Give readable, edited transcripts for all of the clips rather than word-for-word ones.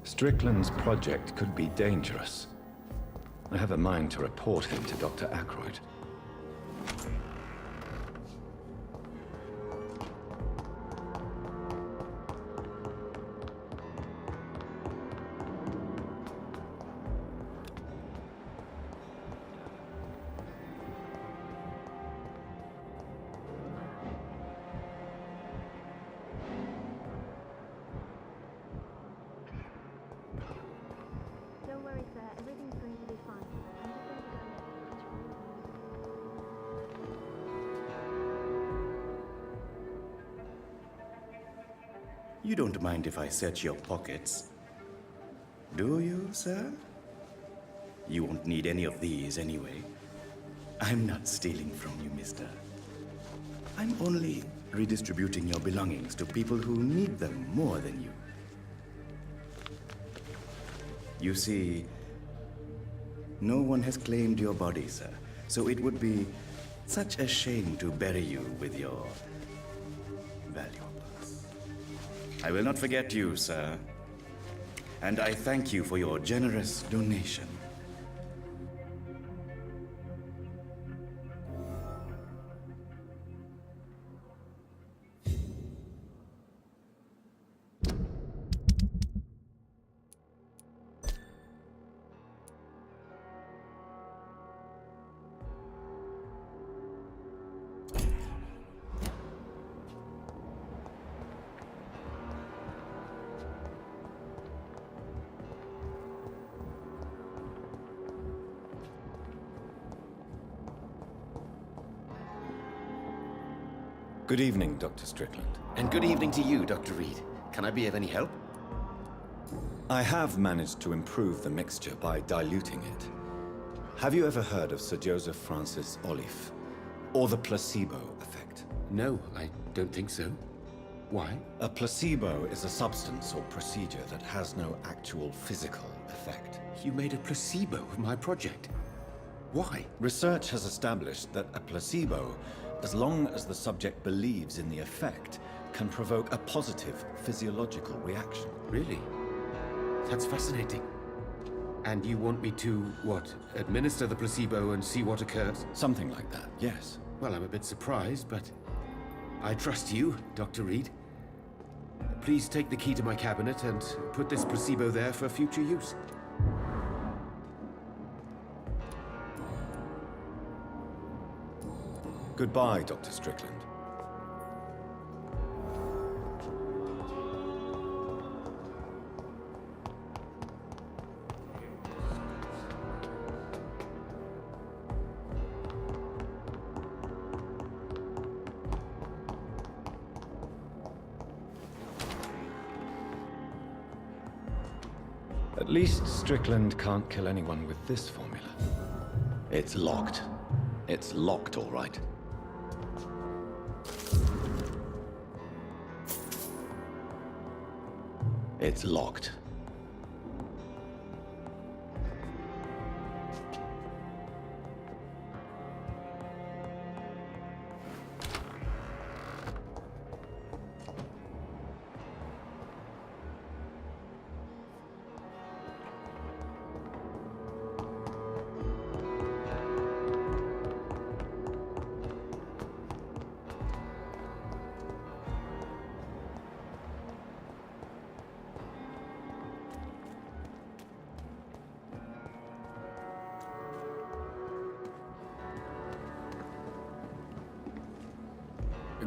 Strickland's project could be dangerous. I have a mind to report him to Dr. Aykroyd. Don't worry, sir. Everything's going to be fine. I'm just going to go You don't mind if I search your pockets, do you, sir? You won't need any of these anyway. I'm not stealing from you, mister. I'm only redistributing your belongings to people who need them more than you. You see, no one has claimed your body, sir, so it would be such a shame to bury you with your valuables. I will not forget you, sir, and I thank you for your generous donation. Good evening, Dr. Strickland. And good evening to you, Dr. Reed. Can I be of any help? I have managed to improve the mixture by diluting it. Have you ever heard of Sir Joseph Francis Olive, or the placebo effect? No, I don't think so. Why? A placebo is a substance or procedure that has no actual physical effect. You made a placebo of my project. Why? Research has established that a placebo, as long as the subject believes in the effect, can provoke a positive physiological reaction. Really? That's fascinating. And you want me to, what, administer the placebo and see what occurs? Something like that, yes. Well, I'm a bit surprised, but I trust you, Dr. Reed. Please take the key to my cabinet and put this placebo there for future use. Goodbye, Dr. Strickland. At least Strickland can't kill anyone with this formula. It's locked. It's locked, all right. It's locked.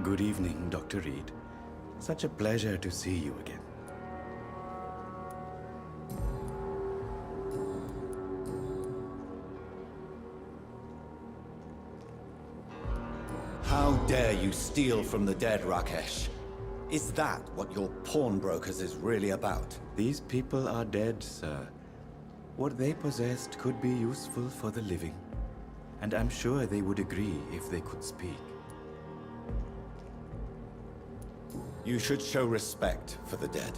Good evening, Dr. Reed. Such a pleasure to see you again. How dare you steal from the dead, Rakesh? Is that what your pawnbrokers is really about? These people are dead, sir. What they possessed could be useful for the living. And I'm sure they would agree if they could speak. You should show respect for the dead.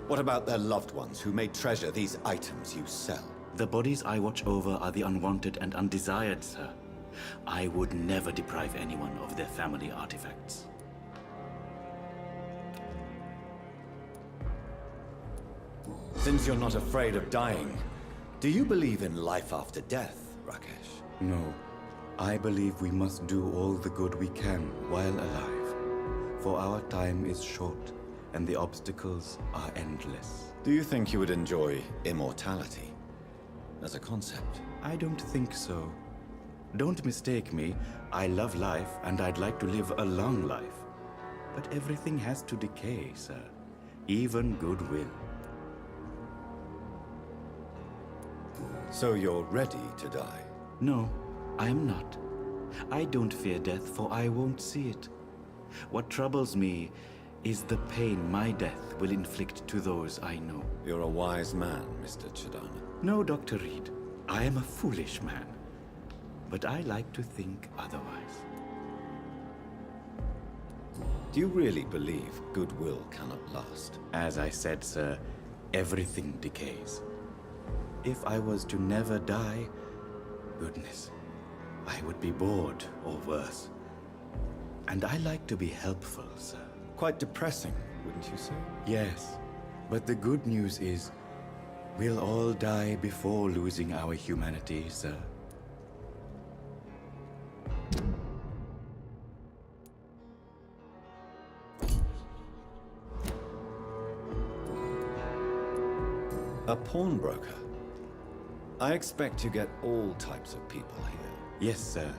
What about their loved ones who may treasure these items you sell? The bodies I watch over are the unwanted and undesired, sir. I would never deprive anyone of their family artifacts. Since you're not afraid of dying, do you believe in life after death, Rakesh? No. I believe we must do all the good we can while alive. For our time is short, and the obstacles are endless. Do you think you would enjoy immortality as a concept? I don't think so. Don't mistake me. I love life, and I'd like to live a long life. But everything has to decay, sir. Even goodwill. So you're ready to die? No, I am not. I don't fear death, for I won't see it. What troubles me is the pain my death will inflict to those I know. You're a wise man, Mr. Chidana. No, Dr. Reed. I am a foolish man. But I like to think otherwise. Do you really believe goodwill cannot last? As I said, sir, everything decays. If I was to never die, goodness, I would be bored or worse. And I like to be helpful, sir. Quite depressing, wouldn't you say? Yes, but the good news is, we'll all die before losing our humanity, sir. A pawnbroker? I expect you get all types of people here. Yes, sir.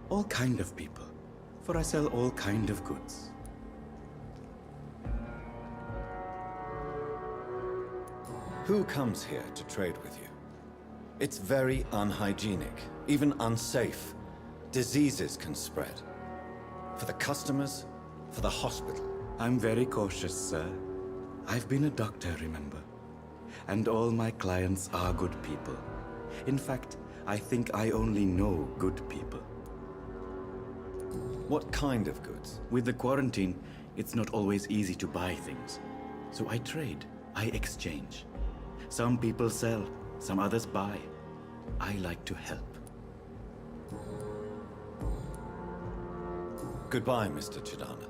All kind of people. For I sell all kind of goods. Who comes here to trade with you? It's very unhygienic, even unsafe. Diseases can spread. For the customers, for the hospital. I'm very cautious, sir. I've been a doctor, remember? And all my clients are good people. In fact, I think I only know good people. What kind of goods? With the quarantine, it's not always easy to buy things. So I trade, I exchange. Some people sell, some others buy. I like to help. Goodbye, Mr. Chidana.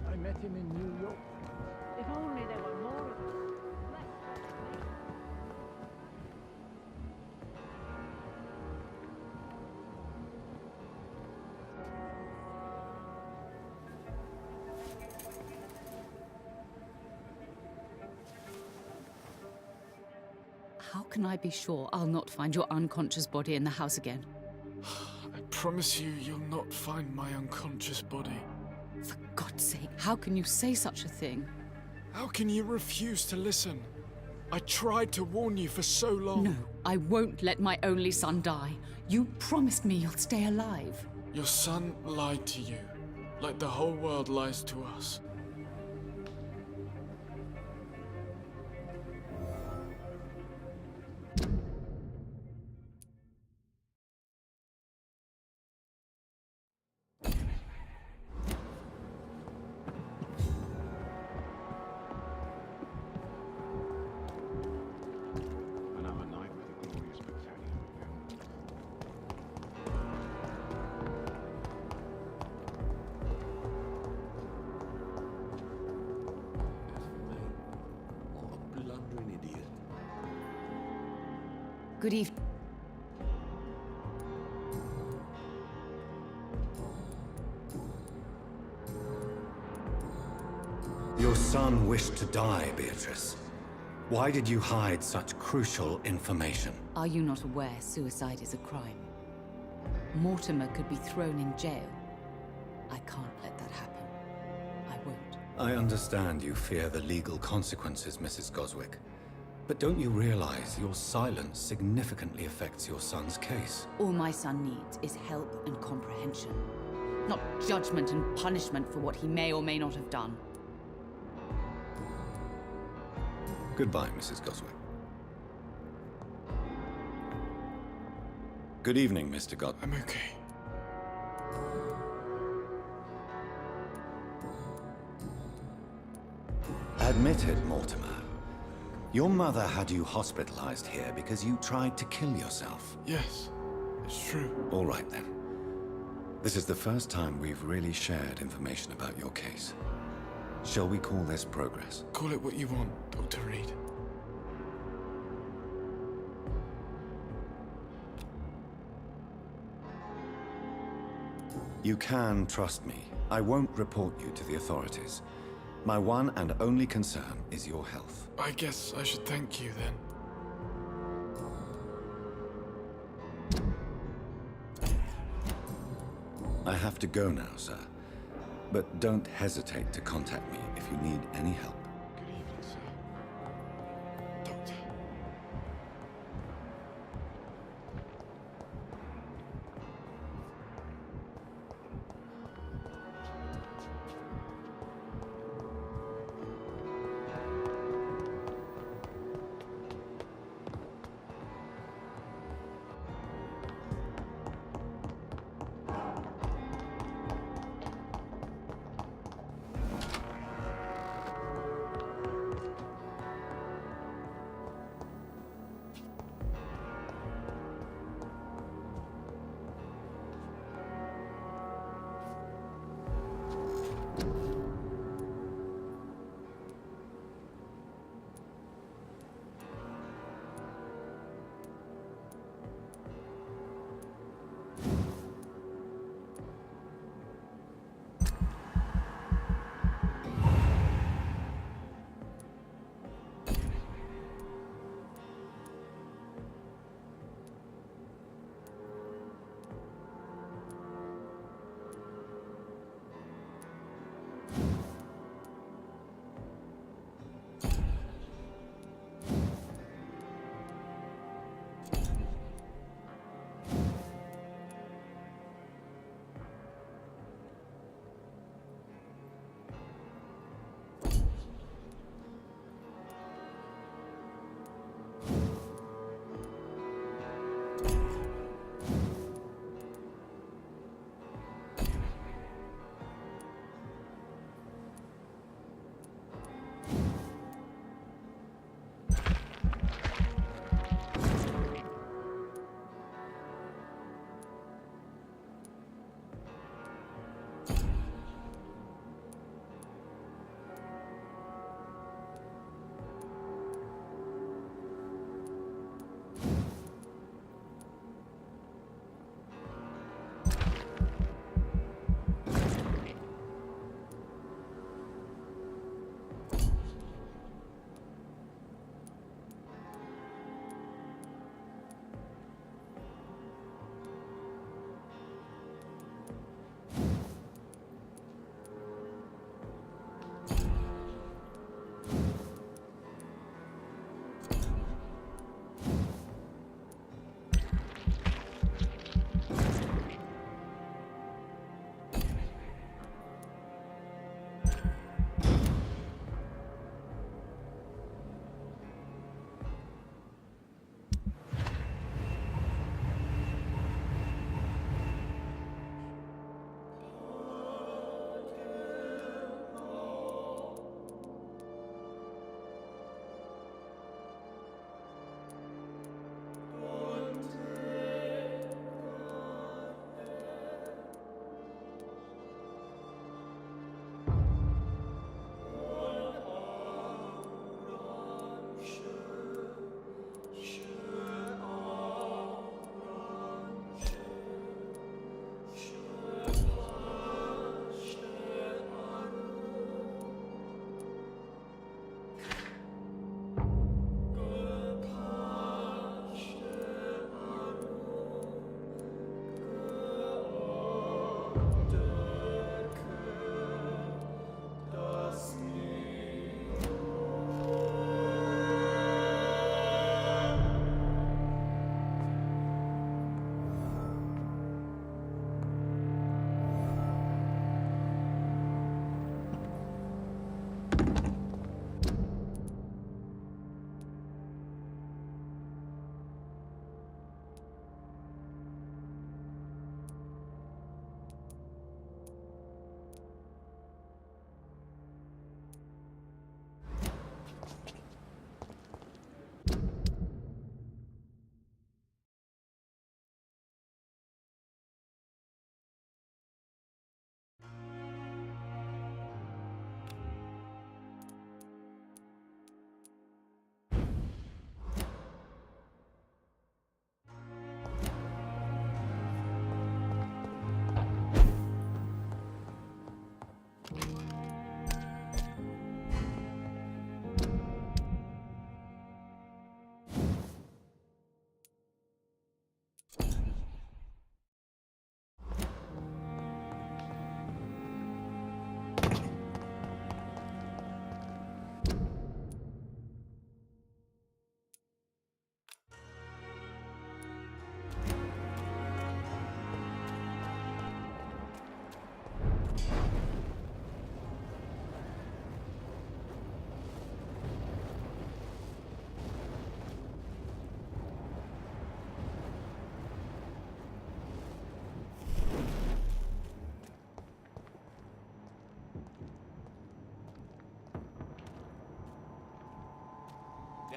I met him in New York. If only there were more of us. How can I be sure I'll not find your unconscious body in the house again? I promise you, you'll not find my unconscious body. For God's sake, how can you say such a thing? How can you refuse to listen? I tried to warn you for so long. No, I won't let my only son die. You promised me you'll stay alive. Your son lied to you, like the whole world lies to us. Another night with the glorious battalion. What a blundering idiot. Good evening. Your son wished to die, Beatrice. Why did you hide such crucial information? Are you not aware suicide is a crime? Mortimer could be thrown in jail. I can't let that happen. I won't. I understand you fear the legal consequences, Mrs. Goswick. But don't you realize your silence significantly affects your son's case? All my son needs is help and comprehension. not judgment and punishment for what he may or may not have done. Goodbye, Mrs. Goswick. Good evening, Mr. God. I'm okay. Admit it, Mortimer. Your mother had you hospitalized here because you tried to kill yourself. Yes, it's true. All right, then. This is the first time we've really shared information about your case. Shall we call this progress? Call it what you want, Dr. Reed. You can trust me. I won't report you to the authorities. My one and only concern is your health. I guess I should thank you then. I have to go now, sir. But don't hesitate to contact me if you need any help. Good evening, sir. Doctor.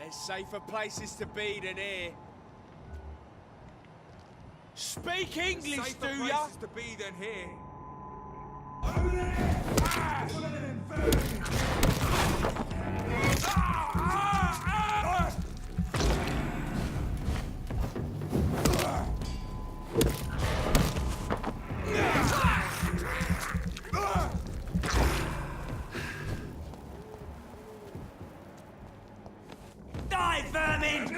There's safer places to be than here. Speak English, do ya? Places to be than here. Over there! Ah! Die, vermin!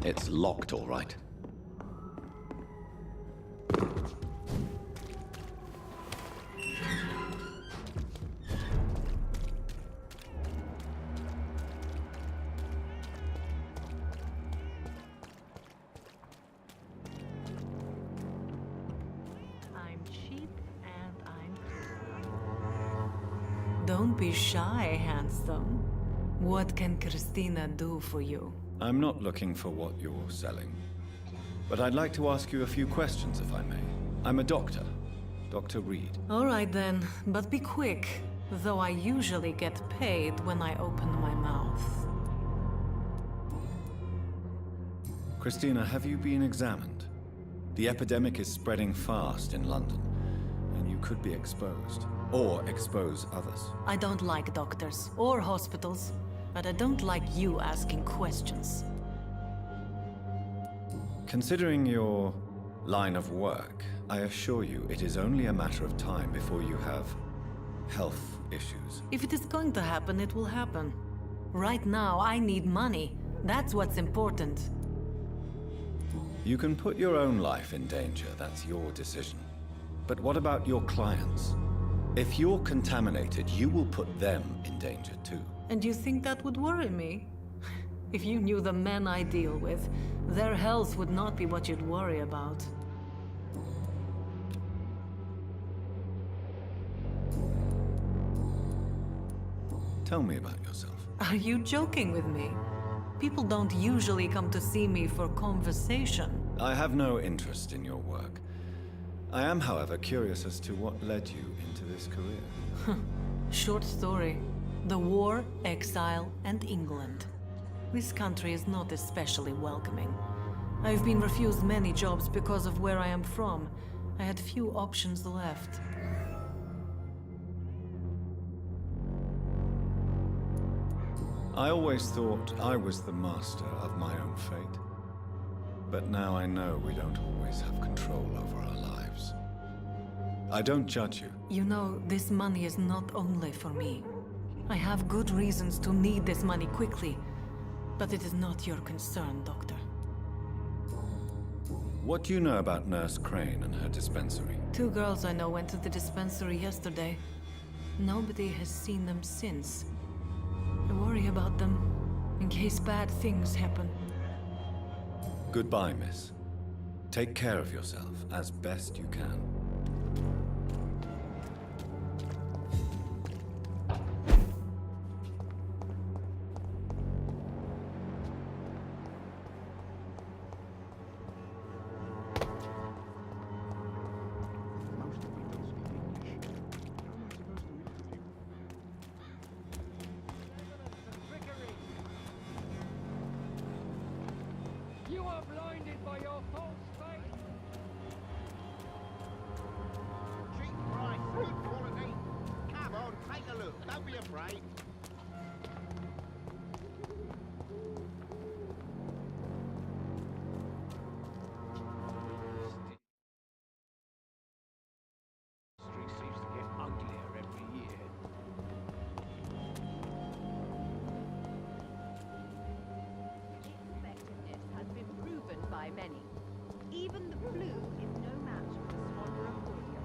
It's locked, all right. I'm cheap and I'm... Don't be shy, handsome. What can Christina do for you? I'm not looking for what you're selling. But I'd like to ask you a few questions, if I may. I'm a doctor. Dr. Reed. All right then, but be quick. Though I usually get paid when I open my mouth. Christina, have you been examined? The epidemic is spreading fast in London, and you could be exposed. Or expose others. I don't like doctors or hospitals, but I don't like you asking questions. Considering your line of work, I assure you it is only a matter of time before you have health issues. If it is going to happen, it will happen. Right now, I need money. That's what's important. You can put your own life in danger. That's your decision. But what about your clients? If you're contaminated, you will put them in danger too. And you think that would worry me? If you knew the men I deal with, their health would not be what you'd worry about. Tell me about yourself. Are you joking with me? People don't usually come to see me for conversation. I have no interest in your work. I am, however, curious as to what led you into this career. Short story. The war, exile, and England. This country is not especially welcoming. I've been refused many jobs because of where I am from. I had few options left. I always thought I was the master of my own fate. But now I know we don't always have control over our lives. I don't judge you. You know, this money is not only for me. I have good reasons to need this money quickly, but it is not your concern, Doctor. What do you know about Nurse Crane and her dispensary? 2 girls I know went to the dispensary yesterday. Nobody has seen them since. I worry about them, in case bad things happen. Goodbye, miss. Take care of yourself as best you can. You are blinded by your false faith. Cheap price, good quality. Come on, take a look. Don't be afraid. Street seems to get uglier every year. Effectiveness has been proven by many. Even the flu is no match for the swallow of polio.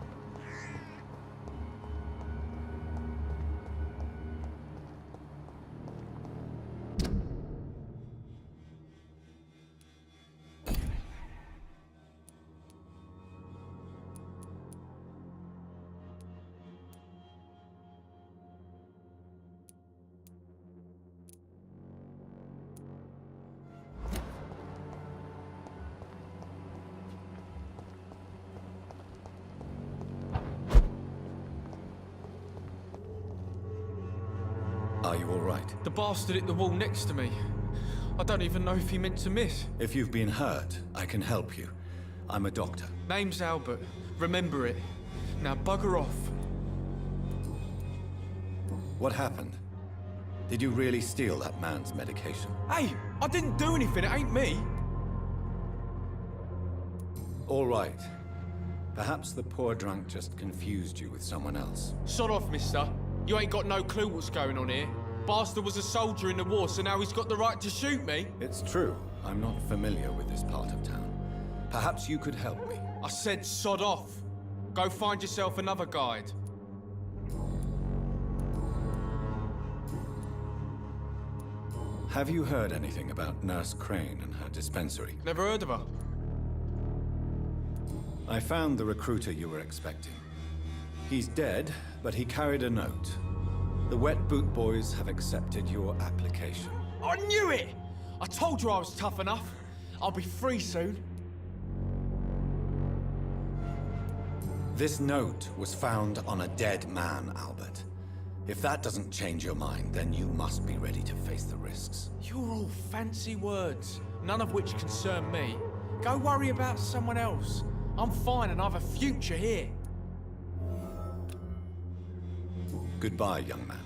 Are you all right? The bastard hit the wall next to me. I don't even know if he meant to miss. If you've been hurt, I can help you. I'm a doctor. Name's Albert. Remember it. Now bugger off. What happened? Did you really steal that man's medication? Hey, I didn't do anything. It ain't me. All right. Perhaps the poor drunk just confused you with someone else. Sod off, mister. You ain't got no clue what's going on here. Bastard was a soldier in the war, so now he's got the right to shoot me. It's true. I'm not familiar with this part of town. Perhaps you could help me. I said sod off. Go find yourself another guide. Have you heard anything about Nurse Crane and her dispensary? Never heard of her. I found the recruiter you were expecting. He's dead, but he carried a note. The Wet Boot Boys have accepted your application. I knew it! I told you I was tough enough. I'll be free soon. This note was found on a dead man, Albert. If that doesn't change your mind, then you must be ready to face the risks. You're all fancy words, none of which concern me. Go worry about someone else. I'm fine and I have a future here. Goodbye, young man.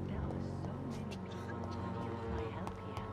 There are so many people who use my help here.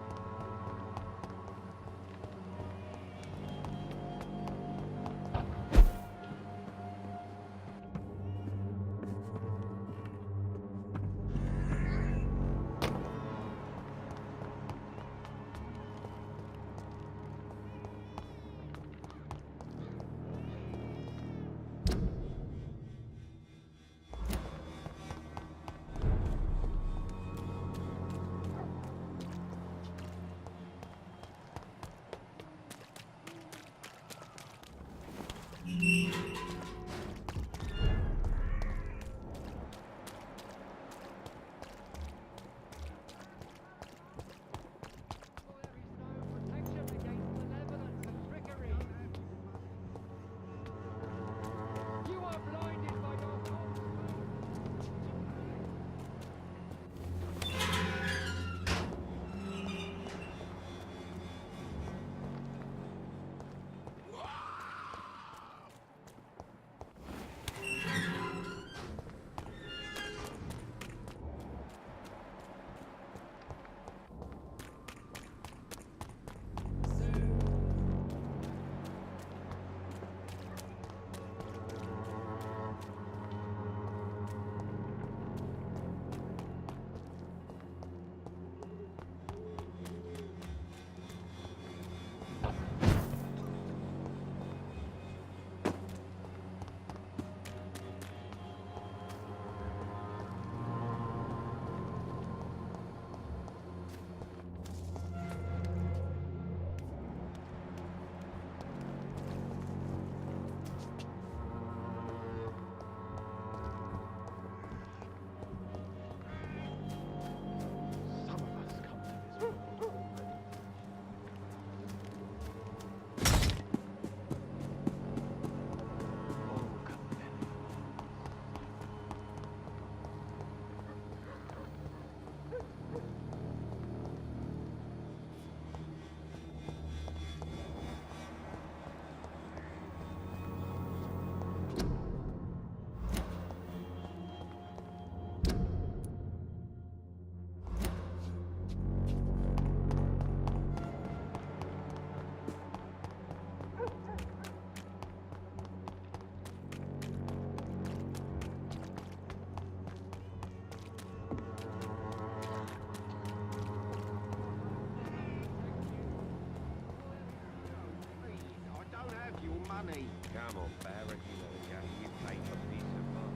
money. Come on, Barrett, you know, you pay for peace of mind.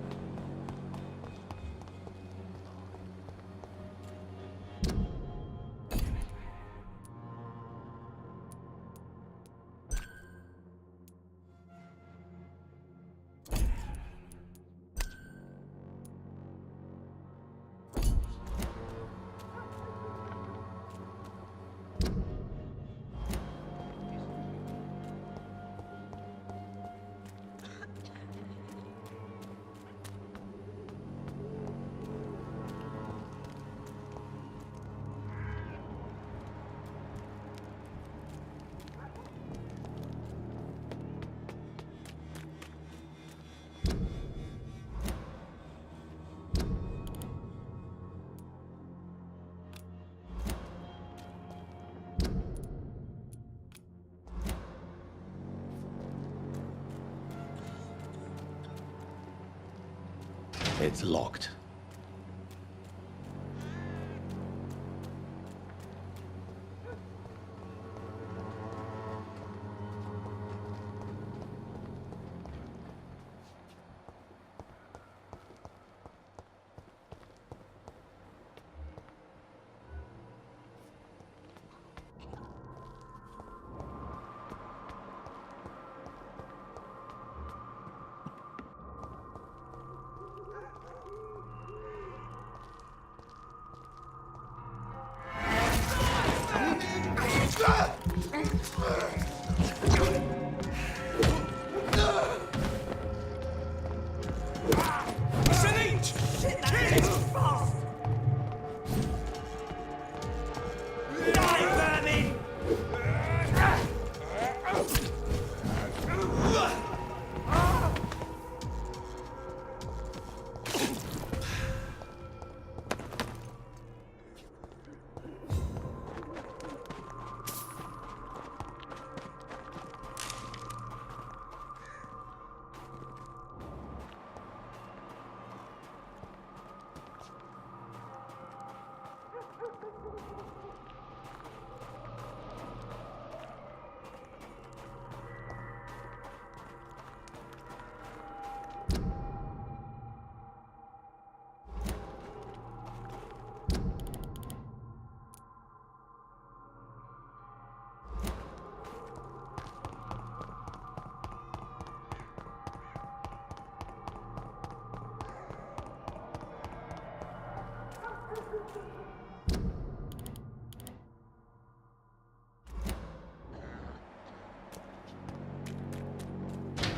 It's locked.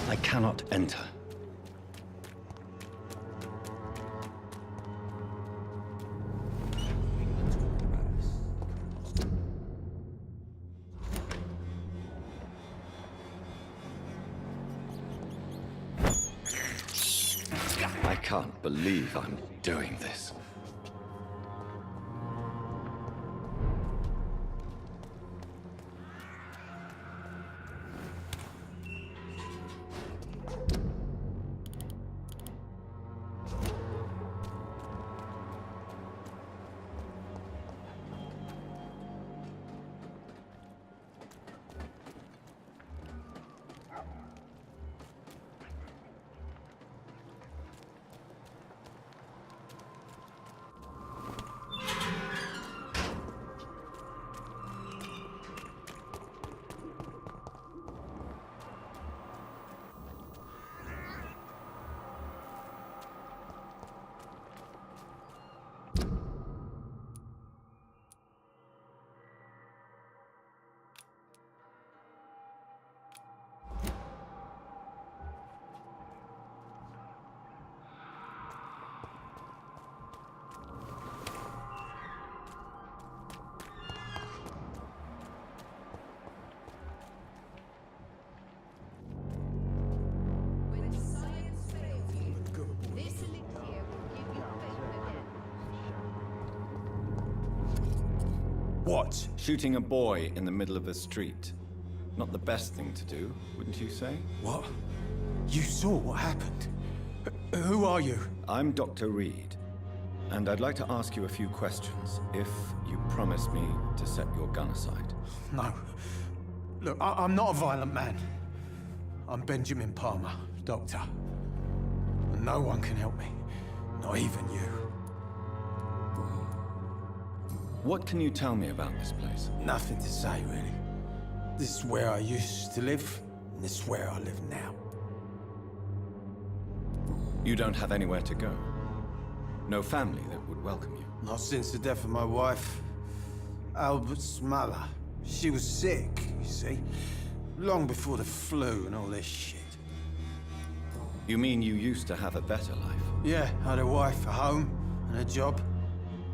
I cannot enter. I can't believe I'm doing this. When science fails you, this elixir will give you faith again. What? Shooting a boy in the middle of the street. Not the best thing to do, wouldn't you say? What? You saw what happened? Who are you? I'm Dr. Reed, and I'd like to ask you a few questions, if you promise me to set your gun aside. No. Look, I'm not a violent man. I'm Benjamin Palmer, doctor. And no one can help me. Not even you. What can you tell me about this place? Nothing to say, really. This is where I used to live, and this is where I live now. You don't have anywhere to go? No family that would welcome you? Not since the death of my wife, Albert's mother. She was sick, you see. Long before the flu and all this shit. You mean you used to have a better life? Yeah, I had a wife, a home, and a job.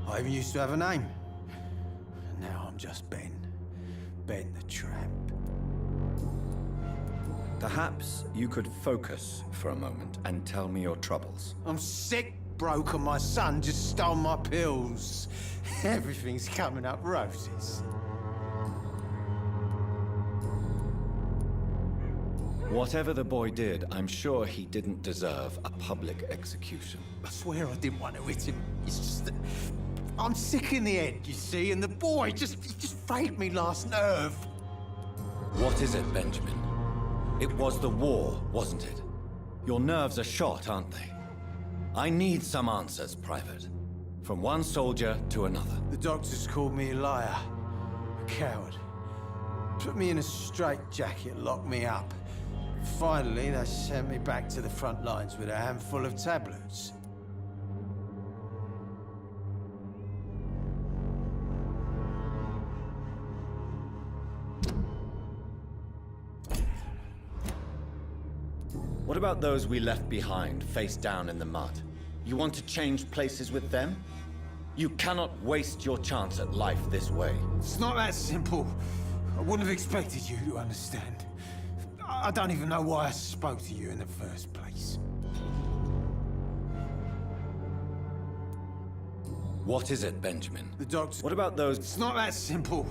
I even used to have a name. And now I'm just Ben. Ben the Tramp. Perhaps you could focus for a moment and tell me your troubles. I'm sick, broke, and my son just stole my pills. Everything's coming up roses. Whatever the boy did, I'm sure he didn't deserve a public execution. I swear I didn't want to hit him. It's just that I'm sick in the head, you see, and the boy he just frayed me last nerve. What is it, Benjamin? It was the war, wasn't it? Your nerves are shot, aren't they? I need some answers, Private. From one soldier to another. The doctors called me a liar, a coward. Put me in a straitjacket, locked me up. Finally, they sent me back to the front lines with a handful of tablets. What about those we left behind, face down in the mud? You want to change places with them? You cannot waste your chance at life this way. It's not that simple. I wouldn't have expected you to understand. I don't even know why I spoke to you in the first place. What is it, Benjamin? The doctor... What about those... It's not that simple.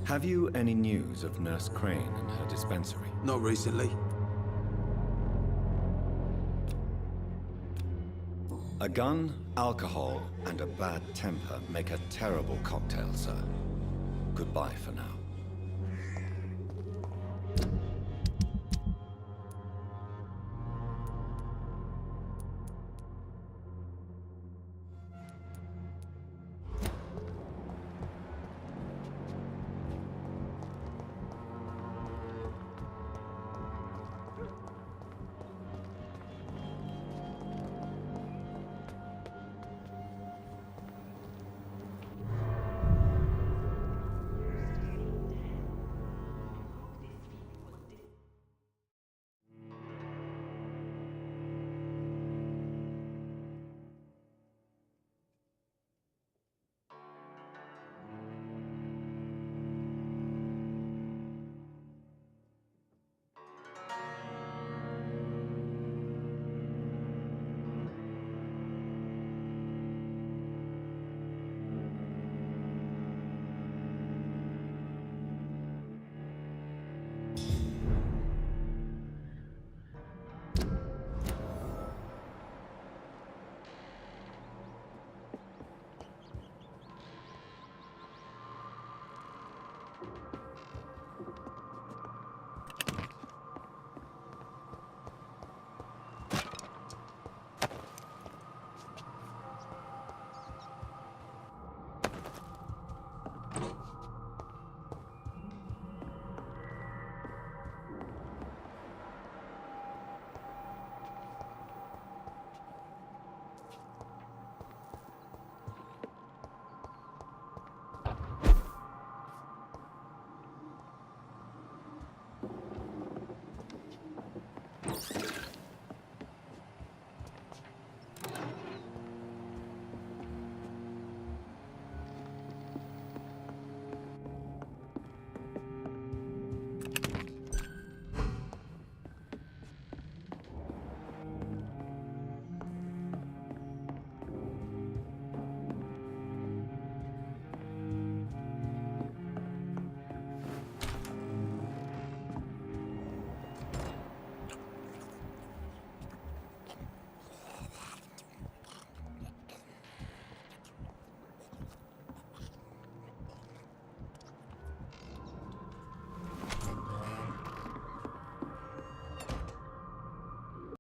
Have you any news of Nurse Crane and her dispensary? Not recently. A gun, alcohol, and a bad temper make a terrible cocktail, sir. Goodbye for now.